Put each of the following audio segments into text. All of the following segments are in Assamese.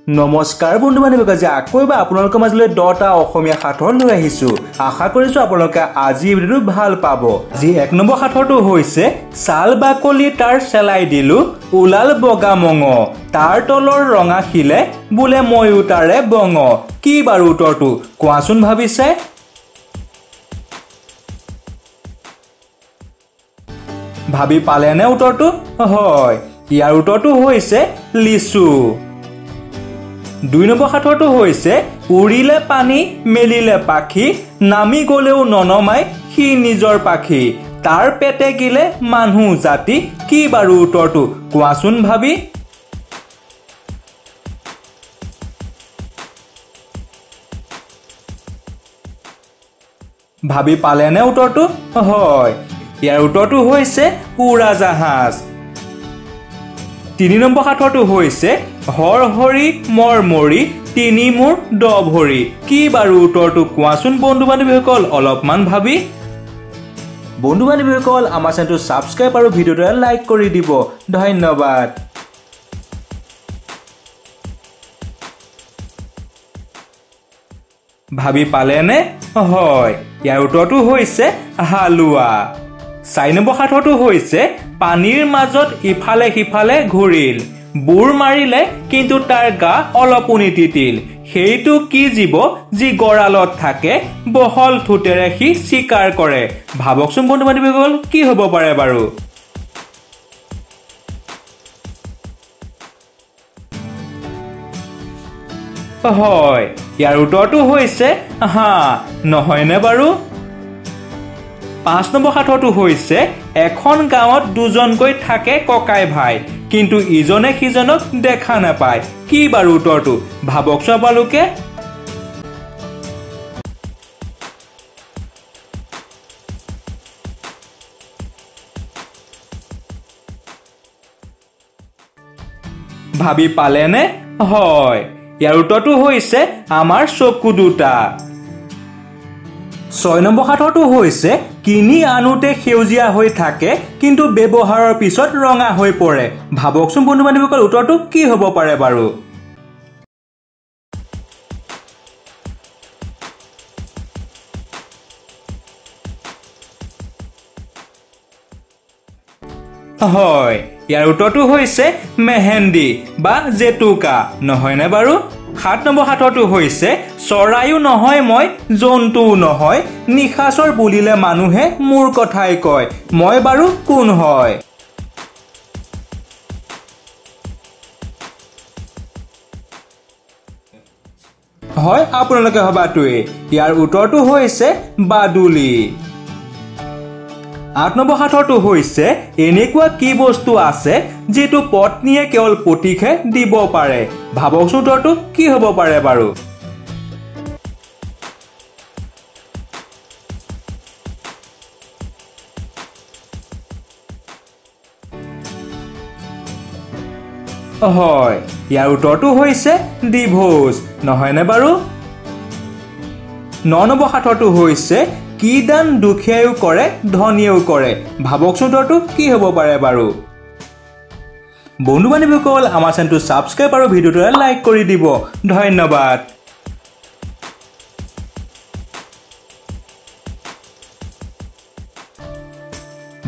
নমস্কাৰ বন্ধু বান্ধৱীক আজি আকৌ এবাৰ আপোনালোকৰ মাজলৈ 10টা অসমীয়া সাঁথৰ লৈ আহিছো। আশা কৰিছো আপোনালোকে আজি ভিডিঅ'টো ভাল পাব। যি 1 নম্বৰ সাঁথৰটো হৈছে ছাল বাকলি তাৰ চেলাই দিলো ওলাল বগা মঙ তাৰ তলৰ ৰঙা শিলে বোলে ময়ো তাৰে বঙ। কি বাৰু উত্তৰটো কোৱাচোন ভাবিছে? ভাবি পালেনে উত্তৰটো? হয়, ইয়াৰ উত্তৰটো হৈছে লিচু। 2 নম্বৰ সাঁথৰটো হৈছে উৰিলে পানী মেলিলে পাখি নামি গলেও ননমাই সি নিজৰ পাখি তাৰ পেটে গিলে মানুহ জাতি। কি বাৰু উত্তৰটো কোৱাচোন ভাবি? ভাবি পালেনে উত্তৰটো? হয়, ইয়াৰ উত্তৰটো হৈছে উৰাজাহাজ। 3 নম্বৰ সাঁথৰটো হৈছে হৰ হৰি মৰ মৰি তিনি মোৰ দ ভৰি। কি বাৰু উত্তৰটো কোৱাচোন বন্ধু বান্ধৱীসকল অলপমান ভাবি? বন্ধু বান্ধৱীসকল আমাৰ চেনেলটো সাবস্ক্ৰাইব আৰু ভিডিঅ'টো লাইক কৰি দিব। ধন্যবাদ। ভাবি পালেনে? হয়, ইয়াৰ উত্তৰটো হৈছে হালুৱা। 4 নম্বৰ সাঁথৰটো হৈছে পানীৰ মাজত ইফালে সিফালে ঘূৰিল বুৰ মাৰিলে কিন্তু তাৰ গা অলপো নিতিতিল সেইটো কি জীৱ যি গড়ালত থাকে বহল ঠোঁটেৰে সি চিকাৰ কৰে। ভাবকচোন বন্ধু বান্ধৱীসকল কি হ'ব পাৰে বাৰু? হয়, ইয়াৰ উত্তৰটো হৈছে হাঁহ। নহয়নে বাৰু? 5 নম্বৰ সাঁথৰটো হৈছে এখন গাঁৱত দুজনকৈ থাকে ককাই ভাই কিন্তু ইজনে সিজনক দেখা নাপায়। কি বাৰু উত্তৰটো ভাবকচোন আপোনালোকে? ভাবি পালেনে? হয়, ইয়াৰ উত্তৰটো হৈছে আমাৰ চকু দুটা। 6 নম্বৰ সাঁথৰটো হৈছে কিনি আনোতে সেউজীয়া হৈ থাকে কিন্তু ব্যৱহাৰৰ পিছত ৰঙা হৈ পৰে। ভাবকচোন বন্ধু বান্ধৱীসকল উত্তৰটো কি হ'ব পাৰে বাৰু? হয়, ইয়াৰ উত্তৰটো হৈছে মেহেন্দি বা জেতুকা। নহয়নে বাৰু? 7 নম্বৰ সাঁথৰটো হৈছে চৰাইও নহয় মই জন্তুও নহয় নিশাচৰ বুলিলে মানুহে মোৰ কথাই কয় মই বাৰু কোন হয়? হয়, আপোনালোকে ভবাটোৱে ইয়াৰ উত্তৰটো হৈছে বাদুলি। 8 নম্বৰ সাঁথৰটো হৈছে এনেকুৱা কি বস্তু আছে যিটো পত্নীয়ে কেৱল পতিকে দিব পাৰে। ভাবকচোন উত্তৰটো কি হ'ব পাৰে বাৰু? হয়, ইয়াৰ উত্তৰটো হৈছে ডিভোৰ্চ। নহয়নে বাৰু? 9 নম্বৰ সাঁথৰটো হৈছে কি দান দুখীয়ায়ো কৰে ধনীয়েও কৰে। ভাবকচোন উত্তৰটো কি হ'ব পাৰে বাৰু? বন্ধু বান্ধৱীসকল আমাৰ চেনেলটো সাবস্ক্ৰাইব আৰু ভিডিঅ'টো লাইক কৰি দিব। ধন্যবাদ।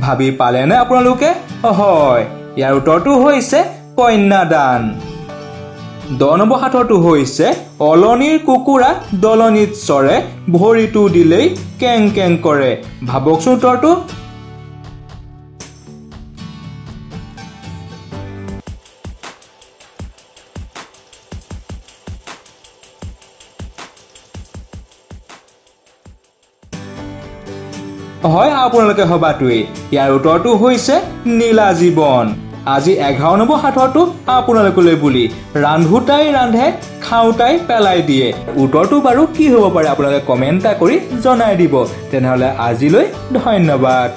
ভাবি পালেনে আপোনালোকে? হয়, ইয়াৰ উত্তৰটো হৈছে কন্যাদান। 10 নম্বৰ সাঁথৰটো হৈছে অলনিৰ কুকুৰা দলনিত চৰে ভৰিটো দিলেই কেং কেং কৰে। ভাবকচোন উত্তৰটো? হয়, আপোনালোকে ভবাটোৱেই ইয়াৰ উত্তৰটো হৈছে নীলা জীৱন। আজি 11 নম্বৰ সাঁথৰটো আপোনালোকলৈ বুলি ৰান্ধোতাই ৰান্ধে খাওঁতাই পেলাই দিয়ে। উত্তৰটো বাৰু কি হ'ব পাৰে আপোনালোকে কমেণ্ট কৰি জনাই দিব। তেনেহ'লে আজিলৈ ধন্যবাদ।